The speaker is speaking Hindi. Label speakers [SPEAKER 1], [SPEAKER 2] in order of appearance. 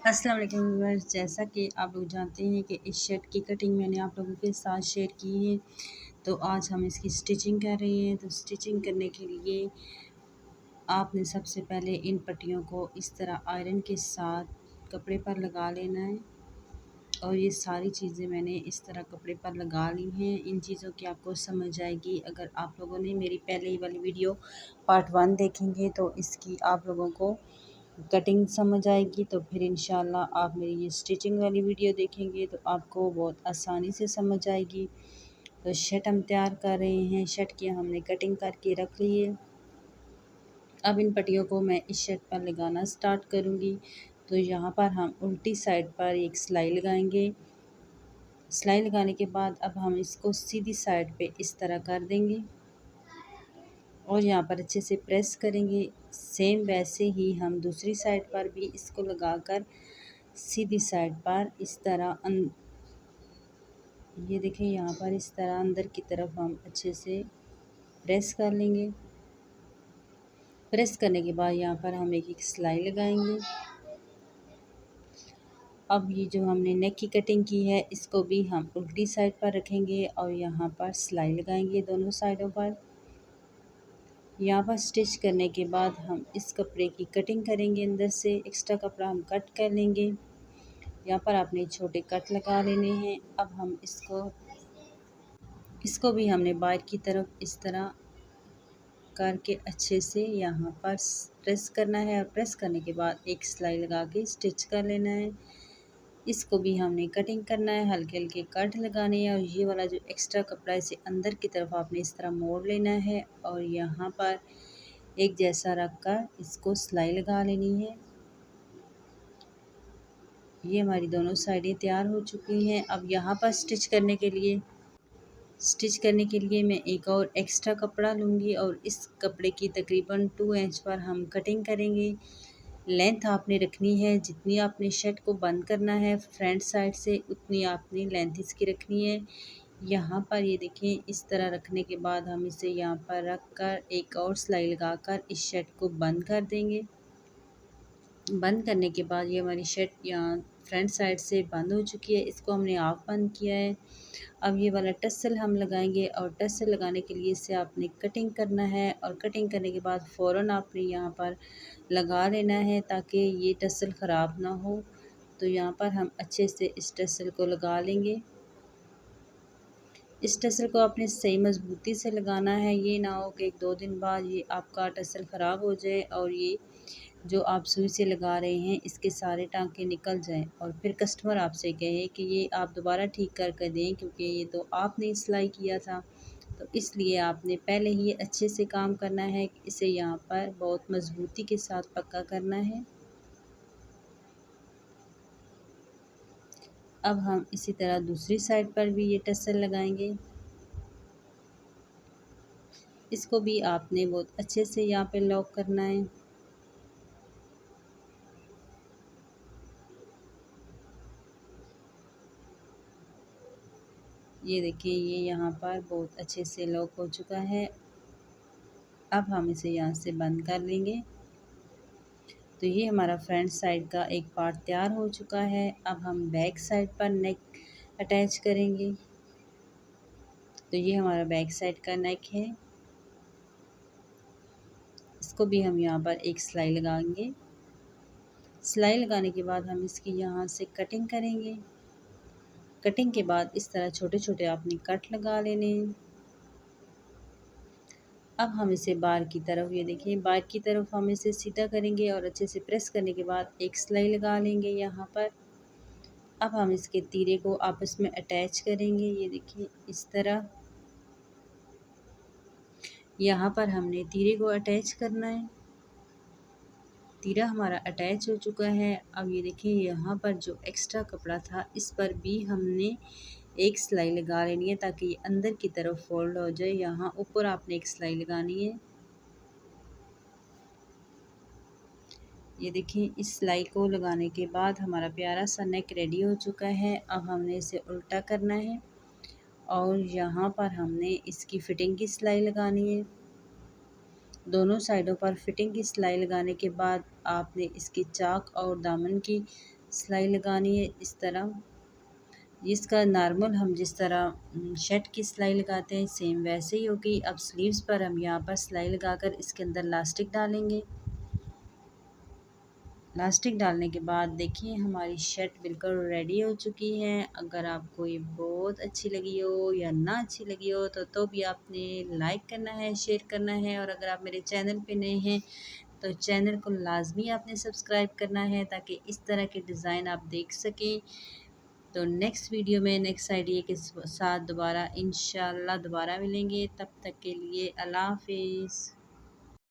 [SPEAKER 1] अस्सलाम वालेकुम व्यूअर्स, जैसा कि आप लोग जानते हैं कि इस शर्ट की कटिंग मैंने आप लोगों के साथ शेयर की है। तो आज हम इसकी स्टिचिंग कर रहे हैं। तो स्टिचिंग करने के लिए आपने सबसे पहले इन पट्टियों को इस तरह आयरन के साथ कपड़े पर लगा लेना है। और ये सारी चीज़ें मैंने इस तरह कपड़े पर लगा ली हैं। इन चीज़ों की आपको समझ आएगी अगर आप लोगों ने मेरी पहले ही वाली वीडियो पार्ट 1 देखेंगे तो इसकी आप लोगों को कटिंग समझ आएगी। तो फिर इंशाल्लाह आप मेरी ये स्टिचिंग वाली वीडियो देखेंगे तो आपको बहुत आसानी से समझ आएगी। तो शर्ट हम तैयार कर रहे हैं। शर्ट की हमने कटिंग करके रख ली है। अब इन पट्टियों को मैं इस शर्ट पर लगाना स्टार्ट करूँगी। तो यहाँ पर हम उल्टी साइड पर एक सिलाई लगाएंगे। सिलाई लगाने के बाद अब हम इसको सीधी साइड पे इस तरह कर देंगे और यहाँ पर अच्छे से प्रेस करेंगे। सेम वैसे ही हम दूसरी साइड पर भी इसको लगाकर सीधी साइड पर इस तरह ये देखें, यहाँ पर इस तरह अंदर की तरफ हम अच्छे से प्रेस कर लेंगे। प्रेस करने के बाद यहाँ पर हम एक सिलाई लगाएंगे। अब ये जो हमने नेक की कटिंग की है इसको भी हम उल्टी साइड पर रखेंगे और यहाँ पर सिलाई लगाएंगे दोनों साइडों पर। यहाँ पर स्टिच करने के बाद हम इस कपड़े की कटिंग करेंगे। अंदर से एक्स्ट्रा कपड़ा हम कट कर लेंगे। यहाँ पर आपने छोटे कट लगा लेने हैं। अब हम इसको भी हमने बाहर की तरफ इस तरह करके अच्छे से यहाँ पर प्रेस करना है और प्रेस करने के बाद एक सिलाई लगा के स्टिच कर लेना है। इसको भी हमने कटिंग करना है, हल्के हल्के कट लगाने हैं और ये वाला जो एक्स्ट्रा कपड़ा है इसे अंदर की तरफ आपने इस तरह मोड़ लेना है और यहाँ पर एक जैसा रख कर इसको सिलाई लगा लेनी है। ये हमारी दोनों साइडें तैयार हो चुकी हैं। अब यहाँ पर स्टिच करने के लिए मैं एक और एक्स्ट्रा कपड़ा लूँगी और इस कपड़े की तकरीबन 2 इंच पर हम कटिंग करेंगे। लेंथ आपने रखनी है, जितनी आपने शर्ट को बंद करना है फ्रंट साइड से उतनी आपने लेंथ इसकी रखनी है। यहाँ पर ये देखें, इस तरह रखने के बाद हम इसे यहाँ पर रख कर एक और सिलाई लगाकर इस शर्ट को बंद कर देंगे। बंद करने के बाद ये हमारी शर्ट यहाँ फ्रंट साइड से बंद हो चुकी है। इसको हमने हाफ बंद किया है। अब ये वाला टसल हम लगाएंगे और टसल लगाने के लिए इसे आपने कटिंग करना है और कटिंग करने के बाद फ़ौरन आपने यहाँ पर लगा लेना है ताकि ये टसल ख़राब ना हो। तो यहाँ पर हम अच्छे से इस टसल को लगा लेंगे। इस टसल को आपने सही मज़बूती से लगाना है। ये ना हो कि 1-2 दिन बाद ये आपका टसल ख़राब हो जाए और ये जो आप सुई से लगा रहे हैं इसके सारे टांके निकल जाएं और फिर कस्टमर आपसे कहे कि ये आप दोबारा ठीक कर दें क्योंकि ये तो आपने सिलाई किया था। तो इसलिए आपने पहले ही अच्छे से काम करना है। इसे यहाँ पर बहुत मज़बूती के साथ पक्का करना है। अब हम इसी तरह दूसरी साइड पर भी ये टसल लगाएंगे। इसको भी आपने बहुत अच्छे से यहाँ पे लॉक करना है। ये देखिए, ये यहाँ पर बहुत अच्छे से लॉक हो चुका है। अब हम इसे यहाँ से बंद कर लेंगे। तो ये हमारा फ्रंट साइड का एक पार्ट तैयार हो चुका है। अब हम बैक साइड पर नेक अटैच करेंगे। तो ये हमारा बैक साइड का नेक है। इसको भी हम यहाँ पर एक सिलाई लगाएंगे। सिलाई लगाने के बाद हम इसकी यहाँ से कटिंग करेंगे। कटिंग के बाद इस तरह छोटे छोटे आपने कट लगा लेने हैं। अब हम इसे बाहर की तरफ, ये देखिए बाहर की तरफ हम इसे सीधा करेंगे और अच्छे से प्रेस करने के बाद एक सिलाई लगा लेंगे यहाँ पर। अब हम इसके तीरे को आपस में अटैच करेंगे। ये देखिए इस तरह यहाँ पर हमने तीरे को अटैच करना है। तीरा हमारा अटैच हो चुका है। अब ये देखिए, यहाँ पर जो एक्स्ट्रा कपड़ा था इस पर भी हमने एक सिलाई लगा लेनी है ताकि ये अंदर की तरफ फोल्ड हो जाए। यहाँ ऊपर आपने एक सिलाई लगानी है। ये देखिए, इस सिलाई को लगाने के बाद हमारा प्यारा सा नेक रेडी हो चुका है। अब हमने इसे उल्टा करना है और यहाँ पर हमने इसकी फ़िटिंग की सिलाई लगानी है। दोनों साइडों पर फिटिंग की सिलाई लगाने के बाद आपने इसकी चाक और दामन की सिलाई लगानी है इस तरह। जिसका नॉर्मल हम जिस तरह शर्ट की सिलाई लगाते हैं सेम वैसे ही होगी। अब स्लीव्स पर हम यहाँ पर सिलाई लगाकर इसके अंदर लास्टिक डालेंगे। लास्टिक डालने के बाद देखिए हमारी शर्ट बिल्कुल रेडी हो चुकी है। अगर आपको ये बहुत अच्छी लगी हो या ना अच्छी लगी हो तो भी आपने लाइक करना है, शेयर करना है। और अगर आप मेरे चैनल पे नए हैं तो चैनल को लाजमी आपने सब्सक्राइब करना है ताकि इस तरह के डिज़ाइन आप देख सकें। तो नेक्स्ट वीडियो में नेक्स्ट आइडिया के साथ दोबारा इंशाल्लाह दोबारा मिलेंगे। तब तक के लिए अल्लाह हाफिज़।